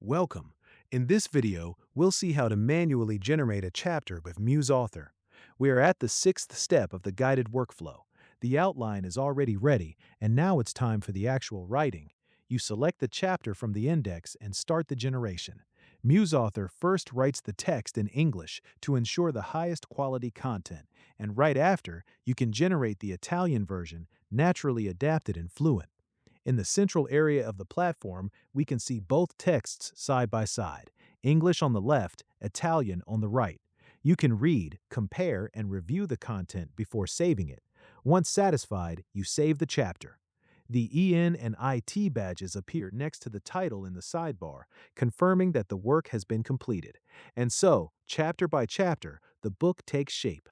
Welcome. In this video, we'll see how to manually generate a chapter with MuseAuthor. We are at the sixth step of the guided workflow. The outline is already ready, and now it's time for the actual writing. You select the chapter from the index and start the generation. MuseAuthor first writes the text in English to ensure the highest quality content, and right after, you can generate the Italian version, naturally adapted in Fluent. In the central area of the platform, we can see both texts side by side, English on the left, Italian on the right. You can read, compare, and review the content before saving it. Once satisfied, you save the chapter. The EN and IT badges appear next to the title in the sidebar, confirming that the work has been completed. And so, chapter by chapter, the book takes shape.